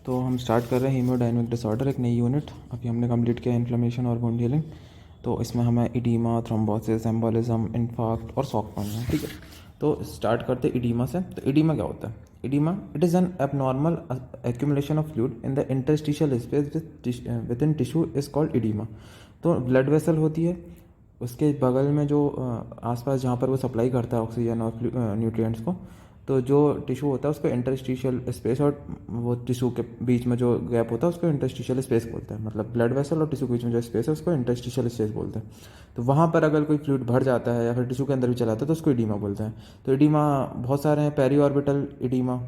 तो हम स्टार्ट कर रहे हैं हीमोडायनेमिक डिसऑर्डर, एक नई यूनिट। अभी हमने कंप्लीट किया इन्फ्लेमेशन और वुंड हीलिंग। तो इसमें हमें इडीमा, थ्रोम्बोसिस, एम्बोलिज्म, इन्फार्क्ट और शॉक पढ़ना है, ठीक है। तो स्टार्ट करते इडीमा से। तो इडीमा क्या होता है? Oedema it is an abnormal accumulation of fluid in the interstitial space with in tissue is called oedema. तो ब्लड वेसल होती है, उसके बगल में जो आसपास जहाँ पर वो सप्लाई करता है ऑक्सीजन और न्यूट्रिएंट्स को, तो जो टिश्यू होता है उसको इंटरस्टिशियल स्पेस, और वो टिश्यू के बीच में जो गैप होता है उसको इंटरस्टिशियल स्पेस बोलते हैं। मतलब ब्लड वेसल और टिश्यू के बीच में जो स्पेस है उसको इंटरस्टिशियल स्पेस बोलते हैं। तो वहाँ पर अगर कोई फ्लूइड भर जाता है या फिर टिश्यू के अंदर भी चला जाता है तो उसको इडीमा बोलते हैं। तो इडीमा बहुत सारे हैं। पेरी ऑर्बिटल इडीमा,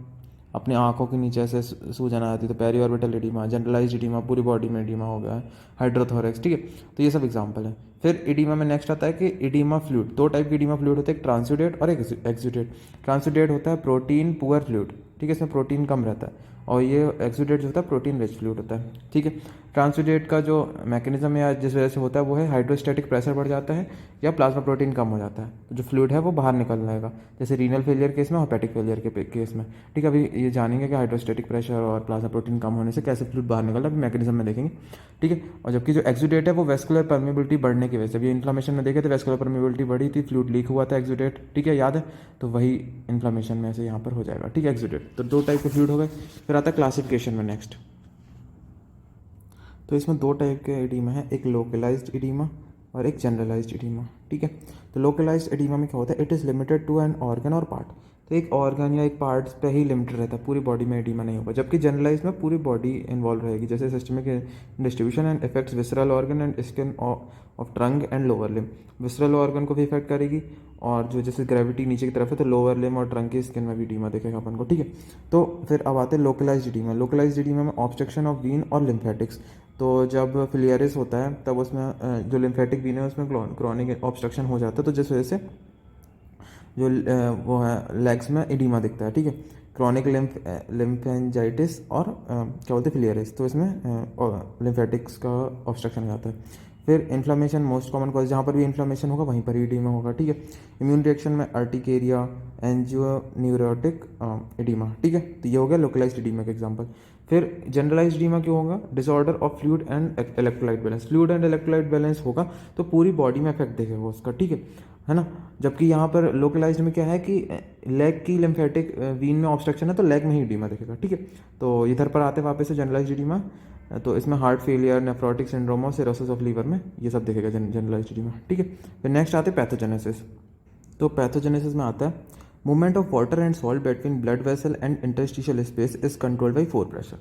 अपनी आंखों के नीचे से सूजन आ जाती है तो periorbital oedema. Generalise oedema, पूरी बॉडी में इडीमा हो गया है। हाइड्रोथोरेक्स, ठीक है। तो ये सब एग्जांपल है। फिर इडीमा में नेक्स्ट आता है कि इडीमा फ्लूइड, दो टाइप के इडीमा फ्लूइड होते हैं, एक ट्रांसुडेट और एक एक्सुडेट। ट्रांसुडेट होता है प्रोटीन पुअर फ्लूइड, ठीक है, इसमें प्रोटीन कम रहता है। और ये एक्सुडेट जो होता है प्रोटीन रिच फ्लूइड होता है, ठीक है। ट्रांसुडेट का जो मैकेनिज्म या जिस वजह से होता है वो है हाइड्रोस्टैटिक प्रेशर बढ़ जाता है या प्लाज्मा प्रोटीन कम हो जाता है, तो जो फ्लूइड है वो बाहर निकल जाएगा, जैसे रीनल फेलियर केस में, हेपेटिक फेलियर के केस में, ठीक है। अभी ये जानेंगे कि हाइड्रोस्टैटिक प्रेशर और प्लाज्मा प्रोटीन कम होने से कैसे फ्लूइड बाहर निकलता है, अभी मैकेनिज्म में देखेंगे, ठीक है। और जबकि जो एक्सुडेट है वो वेस्कुलर परमेबिलिटी बढ़ने की वजह से, अभी इन्फ्लेमेशन में देखे तो वेस्कुलर परमेबिलिटी बढ़ी थी, फ्लूइड लीक हुआ था एक्सुडेट, ठीक है, याद है। तो वही इन्फ्लेमेशन में से यहाँ पर हो जाएगा, ठीक है, एक्सुडेट। तो दो टाइप के फ्लूइड हो गए। फिर आता है क्लासिफिकेशन में नेक्स्ट। तो इसमें दो टाइप के एडीमा है, एक लोकलाइज्ड एडीमा और एक जनरलाइज्ड एडीमा, ठीक है। तो लोकलाइज्ड एडीमा में क्या होता है? It is limited to an organ और पार्ट। तो एक ऑर्गन या एक पार्ट पे ही लिमिटेड रहता है, पूरी बॉडी में एडीमा नहीं होगा। जबकि जनरलाइज में पूरी बॉडी इन्वॉल्व रहेगी, जैसे systemic distribution and effects visceral organ and skin of trunk and lower limb. Visceral organ को भी इफेक्ट करेगी, और जो जैसे ग्रेविटी नीचे की तरफ है तो लोअर लिम और ट्रंक की स्किन में भी एडीमा देखेगा अपन को, ठीक है। तो फिर अब आते हैं लोकलाइज्ड एडीमा। लोकलाइज्ड एडीमा में ऑब्स्ट्रक्शन ऑफ वीन और लिम्फेटिक्स। तो जब फिलियरिस होता है तब उसमें जो लिम्फेटिक वीन है उसमें क्रॉनिक ऑब्स्ट्रक्शन हो जाता है, तो जिस वजह से जो वो है लेग्स में एडीमा दिखता है, ठीक है। क्रॉनिक लिम्फेंजाइटिस और क्या बोलते हैं फिलियरिस, तो इसमें लिम्फेटिक्स का ऑब्स्ट्रक्शन हो जाता है। फिर इन्फ्लामेशन मोस्ट कॉमन कॉज, जहाँ पर भी इन्फ्लामेशन होगा वहीं पर ही एडीमा होगा, ठीक है। इम्यून रिएक्शन में अर्टिकेरिया, एंजियोन्यूरोटिक एडीमा, ठीक है। तो ये हो गया लोकलाइज्ड एडीमा का एग्जांपल। फिर जनरलाइज्ड एडीमा क्यों होगा? Disorder of fluid and electrolyte balance. Fluid and electrolyte balance होगा तो पूरी बॉडी में इफेक्ट देखेगा उसका, ठीक है ना। जबकि यहाँ पर लोकलाइज्ड में क्या है कि लेग की लिम्फेटिक वीन में ऑब्स्ट्रक्शन है तो लेग में ही एडीमा दिखेगा, ठीक है। तो इधर पर आते वापस से जनरलाइज्ड एडीमा। तो इसमें हार्ट फेलियर, नेफ्रोटिक सिंड्रोम और सिरोसिस ऑफ लीवर में ये सब दिखेगा जनरलाइज्ड एडीमा, ठीक है। फिर नेक्स्ट आते पैथोजेनेसिस। तो पैथोजेनेसिस में आता है movement of water and salt between blood vessel and interstitial space is controlled by four pressure.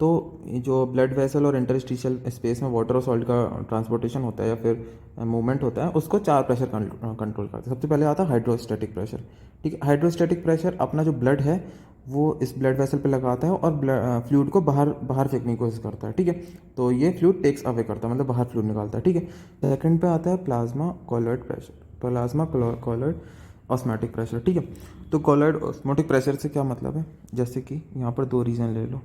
तो जो ब्लड वेसल और इंटरस्टिशियल स्पेस में वाटर और सॉल्ट का ट्रांसपोर्टेशन होता है या फिर मूवमेंट होता है उसको चार प्रेशर कंट्रोल करते हैं। सबसे पहले आता है हाइड्रोस्टैटिक प्रेशर, ठीक है। हाइड्रोस्टैटिक प्रेशर अपना जो ब्लड है वो इस ब्लड वेसल पे लगाता है और फ्लूइड को बाहर फेंकने की कोशिश करता है, ठीक है। तो ये फ्लूइड टेक्स अवे करता है, मतलब बाहर फ्लूइड निकालता है, ठीक है। सेकंड पे आता है plasma colloid pressure, plasma colloid osmotic pressure, ठीक है। तो कॉलॉइड ऑस्मोटिक प्रेशर से क्या मतलब है? जैसे कि यहाँ पर दो रीज़न ले लो।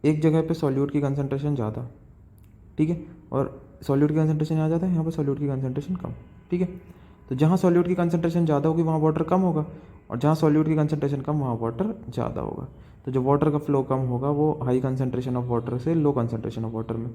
एक जगह पे सॉल्यूट की कंसंट्रेशन ज़्यादा, ठीक है, और सॉल्यूट की कंसंट्रेशन आ जाता है, यहाँ पर सॉल्यूट की कंसंट्रेशन कम, ठीक है। तो जहाँ सॉल्यूट की कंसंट्रेशन ज़्यादा होगी वहाँ वाटर कम होगा, और जहाँ सॉल्यूट की कंसंट्रेशन कम वहाँ वाटर ज़्यादा होगा। तो जो वाटर का फ्लो कम होगा वो हाई कंसंट्रेशन ऑफ वाटर से लो कंसंट्रेशन ऑफ वाटर में,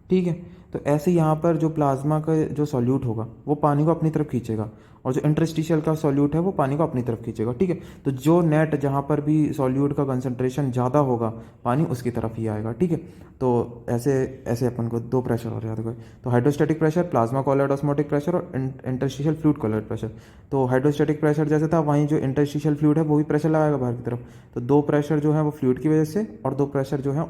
ठीक है। तो ऐसे यहाँ पर जो प्लाज्मा का जो सॉल्यूट होगा वो पानी को अपनी तरफ खींचेगा, और जो इंटरस्टिशियल का सॉल्यूट है वो पानी को अपनी तरफ खींचेगा, ठीक है। तो जो नेट जहाँ पर भी सॉल्यूट का कंसंट्रेशन ज़्यादा होगा पानी उसकी तरफ ही आएगा, ठीक है। तो ऐसे ऐसे अपन को दो प्रेशर हो जाते हैं। तो hydrostatic pressure, plasma colloid osmotic pressure और इंटरस्टिशियल फ्लूइड कॉलॉइड प्रेशर। तो हाइड्रोस्टैटिक प्रेशर जैसे था वहीं जो इंटरस्टिशियल फ्लूइड है वो भी प्रेशर लगाएगा बाहर की तरफ। तो दो प्रेशर जो है वो फ्लूइड की वजह से, और दो प्रेशर जो है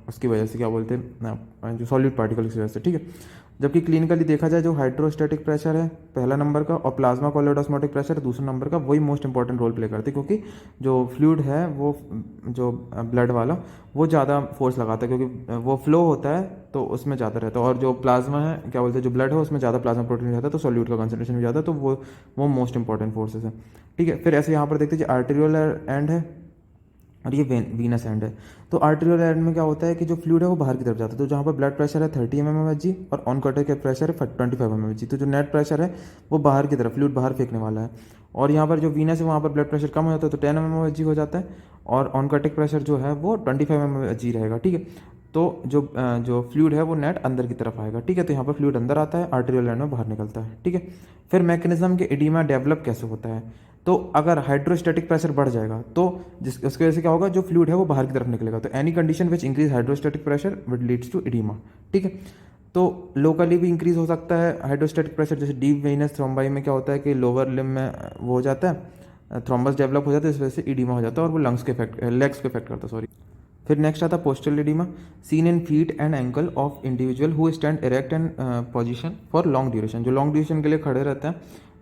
उसकी वजह से, क्या बोलते हैं, जो सॉलिड पार्टिकल की वजह से, ठीक है। जबकि क्लिनिकली देखा जाए जो हाइड्रोस्टैटिक प्रेशर है पहला नंबर का, और प्लाज्मा कॉलॉइड ऑस्मोटिक प्रेशर दूसरा नंबर का, वही मोस्ट इंपॉर्टेंट रोल प्ले करते हैं, क्योंकि जो फ्लूइड है वो जो ब्लड वाला वो ज़्यादा फोर्स लगाता है, क्योंकि वो फ्लो होता है तो उसमें ज़्यादा रहता है, और जो प्लाज्मा है, क्या बोलते हैं, जो ब्लड है उसमें ज़्यादा प्लाज्मा प्रोटीन रहता है, तो सॉल्यूट का कंसंट्रेशन भी ज़्यादा है, तो वो मोस्ट इंपॉर्टेंट फोर्सेस है, ठीक है। फिर ऐसे यहाँ पर देखते हैं आर्टेरियल एंड है, और ये वीनस एंड है। तो आर्टेरियल एंड में क्या होता है कि जो फ्लूइड है वो बाहर की तरफ जाता है। तो जहाँ पर ब्लड प्रेशर है 30 mm और ऑन कॉर्टिक का प्रेशर है 25 mm, तो जो नेट प्रेशर है वो बाहर की तरफ फ्लूइड बाहर फेंकने वाला है। और यहाँ पर जो वीनस है वहाँ पर ब्लड प्रेशर कम हो जाता है तो 10 mm हो जाता है, और ऑन कॉर्टिक प्रेशर जो है वो 25 mm रहेगा, ठीक है। तो जो फ्लूइड है वो नेट अंदर की तरफ आएगा, ठीक है। तो यहाँ पर फ्लूइड अंदर आता है, आर्टेरियल एंड में बाहर निकलता है, ठीक है। फिर मैकेनिज्म के एडिमा डेवलप कैसे होता है, तो अगर हाइड्रोस्टैटिक प्रेशर बढ़ जाएगा तो जिस उसकी वजह से क्या होगा, जो फ्लूइड है वो बाहर की तरफ निकलेगा। तो any condition which increase hydrostatic pressure which leads to oedema, ठीक है। तो लोकली भी इंक्रीज हो सकता है हाइड्रोस्टैटिक प्रेशर, जैसे डीप वेनस थ्रोम्बाई में क्या होता है कि लोअर लिम में वो हो जाता है, थ्रोम्बस डेवलप हो जाता है, इस वजह से एडिमा हो जाता है और वो लंग्स के इफेक्ट लेग्स को इफेक्ट करता है, सॉरी। फिर नेक्स्ट आता है postal oedema, seen in feet and ankle of individual who stand erect and position for long duration, जो लॉन्ग ड्यूरेशन के लिए खड़े रहते हैं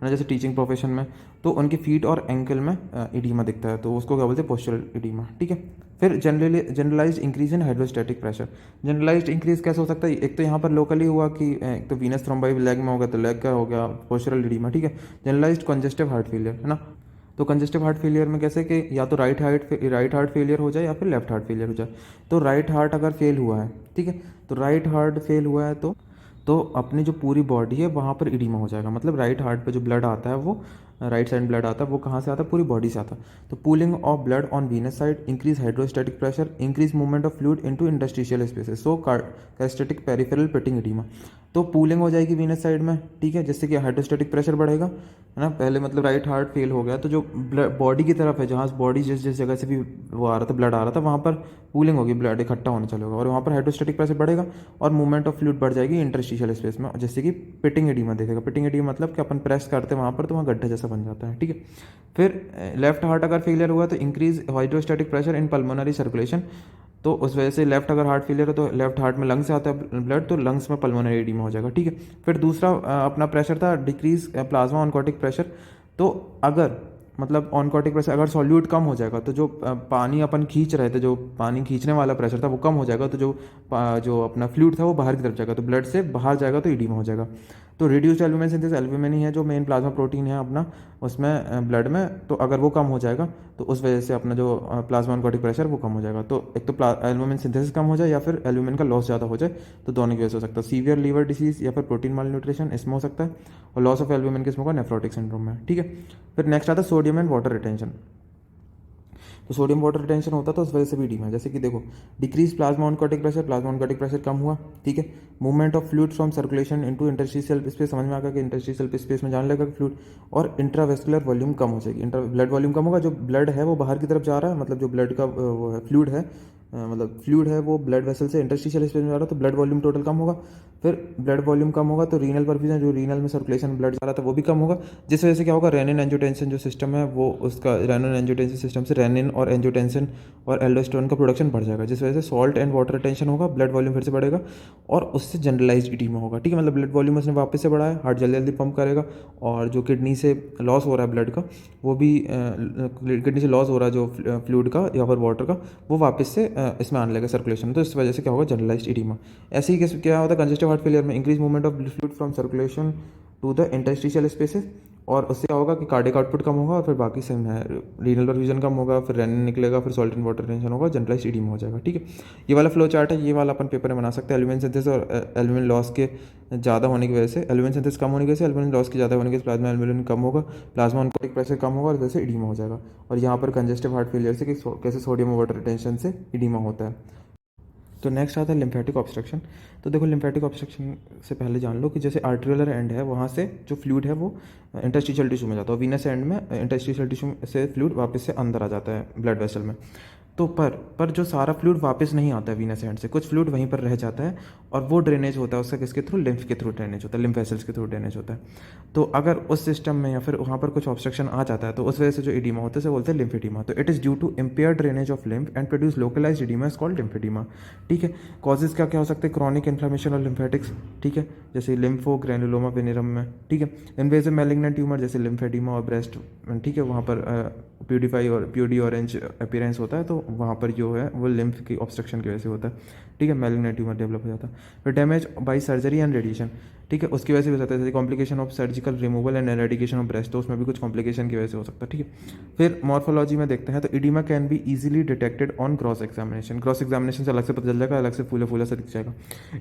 ना, जैसे टीचिंग प्रोफेशन में, तो उनकी फीट और एंकल में एडिमा दिखता है, तो उसको क्या बोलते हैं, पोस्टल एडिमा, ठीक है। फिर generalise increase in hydrostatic pressure, generalise increase कैसे हो सकता है, एक तो यहाँ पर लोकली हुआ कि एक तो वीनस थ्रोम्बाई लेग में होगा तो लेग का हो गया पोस्टल एडिमा, ठीक है। जनरलाइज्ड कंजेस्टिव हार्ट फेलियर है ना, तो कंजेस्टिव हार्ट फेलियर में कैसे कि या तो राइट हार्ट फेलियर हो जाए या फिर लेफ्ट हार्ट फेलियर हो जाए। तो राइट हार्ट अगर फेल हुआ है, ठीक है, तो राइट हार्ट फेल हुआ है तो अपनी जो पूरी बॉडी है वहाँ पर इडीमा हो जाएगा। मतलब राइट हार्ट पे जो ब्लड आता है वो राइट साइड ब्लड आता है वो कहाँ से आता है, पूरी बॉडी से आता है। तो pulling of blood on venous side increase hydrostatic pressure, increase movement of fluid into interstitial spaces, so कैस्टेटिक पेरिफेरल पिटिंग इडीमा। तो पूलिंग हो जाएगी वीनस साइड में, ठीक है, जिससे कि हाइड्रोस्टैटिक प्रेशर बढ़ेगा, है ना। पहले मतलब राइट हार्ट फेल हो गया तो जो बॉडी की तरफ है, जहाँ बॉडी जिस जिस जगह से भी वो आ रहा था ब्लड आ रहा था वहाँ पर पूलिंग होगी, ब्लड इकट्ठा होने चलेगा और वहाँ पर हाइड्रोस्टैटिक प्रेशर बढ़ेगा और मूवमेंट ऑफ फ्लूइड बढ़ जाएगी इंटरस्टिशियल स्पेस में, जैसे कि पिटिंग एडिमा देखेगा। पिटिंग एडिमा मतलब कि अपन प्रेस करते हैं वहाँ पर तो वहाँ गड्ढा जैसा बन जाता है, ठीक है। फिर लेफ्ट हार्ट अगर फेलियर हुआ तो increase hydrostatic pressure in pulmonary circulation, तो उस वजह से लेफ्ट अगर हार्ट फेलियर है तो लेफ्ट हार्ट में लंग्स से आता है ब्लड, तो लंग्स में पल्मोनरी एडिमा हो जाएगा, ठीक है। फिर दूसरा अपना प्रेशर था डिक्रीज प्लाज्मा ऑनकोटिक प्रेशर, तो अगर मतलब ऑनकोटिक प्रेशर अगर सॉल्यूट कम हो जाएगा तो जो पानी अपन खींच रहे थे, जो पानी खींचने वाला प्रेशर था वो कम हो जाएगा, तो जो अपना फ्लूइड था वो बाहर की तरफ जाएगा, तो ब्लड से बाहर जाएगा तो एडिमा हो जाएगा। तो रिड्यूस्ड एल्बुमिन सिंथेसिस, एल्बुमिन ही है जो मेन प्लाज्मा प्रोटीन है अपना उसमें ब्लड में, तो अगर वो कम हो जाएगा तो उस वजह से अपना जो प्लाज्मा ऑनकोटिक प्रेशर वो कम हो जाएगा। तो एक तो एल्बुमिन सिंथेसिस कम हो जाए या फिर एल्बुमिन का लॉस ज़्यादा हो जाए, तो दोनों की वजह से हो सकता है। सीवियर लीवर डिसीज या फिर प्रोटीन माल न्यूट्रिशन इसमें हो सकता है, और लॉस ऑफ एल्बुमिन किसमें होगा, नेफ्रोटिक सिंड्रोम में, ठीक है। फिर नेक्स्ट आता है सोडियम एंड वाटर रिटेंशन, तो सोडियम वाटर रिटेंशन होता है तो उस वजह से भी एडिमा है। जैसे कि देखो decrease plasma oncotic pressure, plasma oncotic pressure कम हुआ, ठीक है। Movement of fluid from circulation into interstitial space, समझ में आ गया कि इंटरस्टिशियल स्पेस में जाने लगा फ्लूइड, और इंट्रावेस्कुलर वॉल्यूम कम हो जाएगी, ब्लड वॉल्यूम कम होगा, जो ब्लड है वो बाहर की तरफ जा रहा है, मतलब जो ब्लड का वो है फ्लूइड है, मतलब फ्लूइड है वो ब्लड वेसल से इंटरस्टिशियल स्पेस में जा रहा है तो ब्लड वॉल्यूम टोटल कम होगा। फिर ब्लड वॉल्यूम कम होगा तो रीनल परफ्यूजन, जो रीनल में सर्कुलेशन ब्लड जा रहा था वो भी कम होगा, जिस वजह से क्या होगा, रेनिन एंजियोटेंसिन जो सिस्टम है वो उसका रेनिन एंजियोटेंसिन सिस्टम से रेनिन और एंजियोटेंसिन और एल्डोस्टेरोन का प्रोडक्शन बढ़ जाएगा, जिस वजह से सॉल्ट एंड वाटर रिटेंशन होगा, ब्लड वॉल्यूम फिर से बढ़ेगा और उससे जनरलाइज्ड एडिमा होगा, ठीक है। मतलब ब्लड वॉल्यूम उसने वापस से बढ़ाया, हार्ट जल्दी जल्दी पंप करेगा, और जो किडनी से लॉस हो रहा है ब्लड का वो भी किडनी से लॉस हो रहा है जो फ्लूइड का या फिर वाटर का वो वापस से इसमें आने लगेगा सर्कुलेशन, तो इस वजह से क्या होगा, जनरलाइज्ड एडिमा। ऐसे ही क्या होता है कंजेस्टिव हार्ट फेलियर में, increase movement of fluid from circulation to the interstitial spaces, और उससे क्या होगा कि कार्डियक आउटपुट कम होगा और फिर बाकी सेम है, रीनल परफ्यूजन कम होगा, फिर रेनिन निकलेगा, फिर सॉल्ट एंड वाटर रिटेंशन होगा, जनरलाइज्ड एडिमा हो जाएगा, ठीक है। ये वाला फ्लो चार्ट है, ये वाला अपन पेपर में बना सकते हैं। एल्बुमिन सिंथेसिस और एल्बुमिन लॉस के ज़्यादा होने की वजह से, एल्बुमिन सिंथेसिस कम होने की वजह से एल्बुमिन लॉस के ज़्यादा होने की वजह से प्लाज्मा एल्बुमिन कम होगा, प्लाज्मा ऑनकोटिक प्रेशर कम होगा और वजह से एडिमा हो जाएगा। और यहाँ पर कंजेस्टिव हार्ट फेलियर से कैसे सोडियम वाटर रिटेंशन से एडिमा होता है। तो नेक्स्ट आता है लिम्फेटिक ऑब्स्ट्रक्शन। तो देखो लिम्फेटिक ऑब्स्ट्रक्शन से पहले जान लो कि जैसे आर्टेरियल एंड है वहाँ से जो फ्लूइड है वो इंटरस्टिशियल टिश्यू में जाता है, वीनस एंड में इंटरस्टिशियल टिश्यू से फ्लूइड वापस से अंदर आ जाता है ब्लड वेसल में। तो पर जो सारा फ्लूइड वापस नहीं आता है वीनस एंड से, कुछ फ्लूइड वहीं पर रह जाता है और वो ड्रेनेज होता है उसका किसके थ्रू, लिम्फ के थ्रू ड्रेनेज होता है, लिम्फ वेसल्स के थ्रू ड्रेनेज होता है। तो अगर उस सिस्टम में या फिर वहाँ पर कुछ ऑब्स्ट्रक्शन आ जाता है तो उस वजह से जो एडिमा होता है उसे बोलते हैं लिम्फेडिमा। तो it is due to impair drainage of lymph and produce localised oedema is called lymphoedema, ठीक है। कॉजेज क्या क्या हो सकते हैं, क्रॉनिक इन्फ्लेमेशन और लिम्फेटिक्स, ठीक है, जैसे लिम्फो ग्रैनुलोमा वेनेरम में, ठीक है। इन्वेजिव मैलिग्नेंट ट्यूमर जैसे लिम्फेडिमा और ब्रेस्ट, ठीक है, वहाँ पर प्यूडिफाई और प्यूडी ऑरेंज अपीयरेंस होता है तो तो वहाँ पर जो है वो लिम्फ की ऑब्स्ट्रक्शन की वजह से होता है, ठीक है, मैलिग्नेंट ट्यूमर डेवलप हो जाता है। फिर damage by surgery and radiation, ठीक है, उसकी वजह से भी हो सकता है, जैसे complication of surgical removal and eradication of breast, तो उसमें भी कुछ कॉम्प्लिकेशन की वजह से हो सकता है, ठीक है। फिर मॉर्फोलॉजी में देखते हैं तो oedema can be easily detected on cross examination, cross examination से अलग से पता चल जाएगा, अलग से फूला फूला से दिख जाएगा।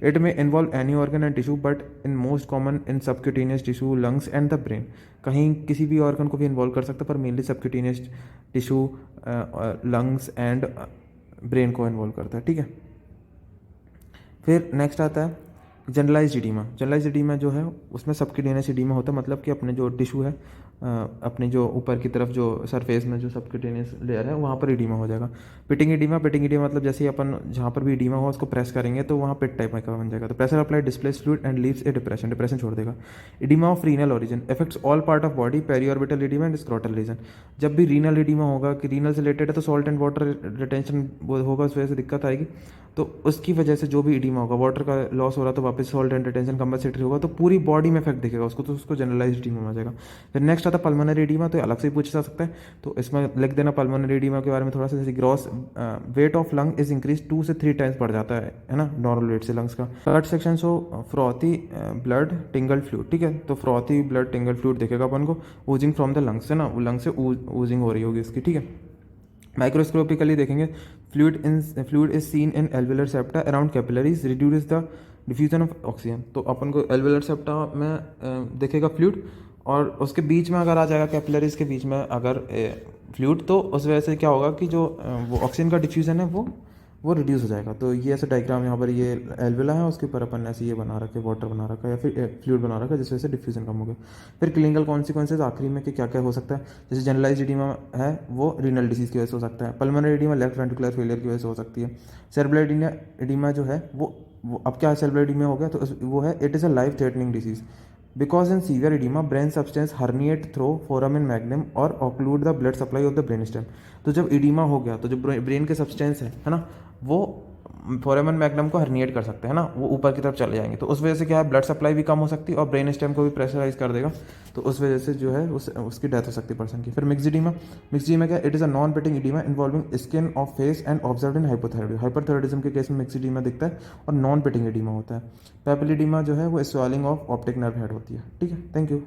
इट में involve any organ and tissue but in most common in subcutaneous tissue, lungs and the brain, कहीं किसी भी ऑर्गन को भी इन्वॉल्व कर सकता है, पर mainly subcutaneous tissue, lungs and brain को इन्वॉल्व करता है, ठीक है। फिर नेक्स्ट आता है जनरलाइज्ड एडीमा। जनरलाइज्ड एडीमा जो है उसमें सबक्यूटेनियस एडीमा होता है, मतलब कि अपने जो टिश्यू है, अपने जो ऊपर की तरफ जो सरफेस में जो सबक्यूटेनियस लेयर है वहाँ पर एडीमा हो जाएगा। पिटिंग एडीमा, पिटिंग एडीमा मतलब जैसे ही अपन जहाँ पर भी एडीमा हो उसको प्रेस करेंगे तो वहाँ पिट टाइप का बन जाएगा। तो pressure apply displace fluid and leaves a depression, depression छोड़ देगा। Oedema of renal origin effects all part of body, periorbital oedema and scrotal region. जब भी रीनल एडीमा होगा कि रीनल से रिलेटेड है तो सॉल्ट एंड वाटर रिटेंशन होगा, उस वजह से दिक्कत आएगी, तो उसकी वजह से जो भी एडीमा होगा, वाटर का लॉस हो रहा तो वापस सॉल्ट एंड रिटेंशन कंपनसेटरी होगा, तो पूरी बॉडी में इफेक्ट दिखेगा उसको, तो उसको जनरलाइज्ड एडीमा आ जाएगा। फिर नेक्स्ट आता है पल्मोनरी एडीमा, तो अलग से ही पूछा जा सकता है, तो इसमें लिख देना पल्मोनरी एडीमा के बारे में थोड़ा सा, जैसे gross weight of lung is increase 2 से 3 टाइम्स बढ़ जाता है ना, नॉर्मल वेट से लंग्स का। Third section so frothy blood tinged fluid, ठीक है, तो फ्रॉथी ब्लड टिंगल फ्लूइड दिखेगा अपन को, ऊजिंग फ्रॉम द लंग्स से ना, वो लंग से ऊजिंग हो रही होगी इसकी, ठीक है। माइक्रोस्कोपिकली देखेंगे, fluid is seen in alveolar septa around capillaries, reduce the diffusion of oxygen, तो अपन को एल्वेलर सेप्टा में दिखेगा फ्लूइड, और उसके बीच में अगर आ जाएगा कैपिलरीज के बीच में अगर फ्लूइड, तो उस वजह से क्या होगा कि जो वो ऑक्सीजन का डिफ्यूजन है वो रिड्यूस हो जाएगा। तो ये ऐसा डायग्राम यहाँ पर ये एल्वेला है, उसके ऊपर अपन ऐसे ये बना रखे, वाटर बना रखा है या फिर फ्लूइड बना रखा है, जिस वजह से डिफ्यूजन कम हो गया। फिर क्लिनिकल कॉन्सिक्वेंसेज आखिरी में कि क्या क्या हो सकता है, जैसे जनरलाइज्ड एडीमा है वो रीनल डिसीज की वजह से हो सकता है, pulmonary oedema left ventricular failure की वजह से हो सकती है, सेरेब्रल एडीमा जो है वो अब क्या है, सेरेब्रल एडीमा हो गया तो वो है it is a life threatening disease because in severe edema brain substance herniate through foramen magnum और occlude the blood supply of the brain stem. तो जब एडीमा हो गया तो जो ब्रेन के सब्सटेंस है ना, वो फोरामेन मैग्नम को हर्निएट कर सकते हैं ना, वो ऊपर की तरफ चले जाएंगे, तो उस वजह से क्या है, ब्लड सप्लाई भी कम हो सकती है और ब्रेन स्टेम को भी प्रेशराइज कर देगा, तो उस वजह से जो है उसकी डेथ हो सकती है पर्सन की। फिर मिक्स्ड एडीमा क्या, it is a non pitting oedema involving skin of face and observed in hypothyroidism, hyperthyroidism के केस में मिक्स्ड एडीमा दिखता है और नॉन पिटिंग एडीमा होता है। पेपिल एडीमा जो है वो swelling of optic nerve head होती है, ठीक है। Thank you.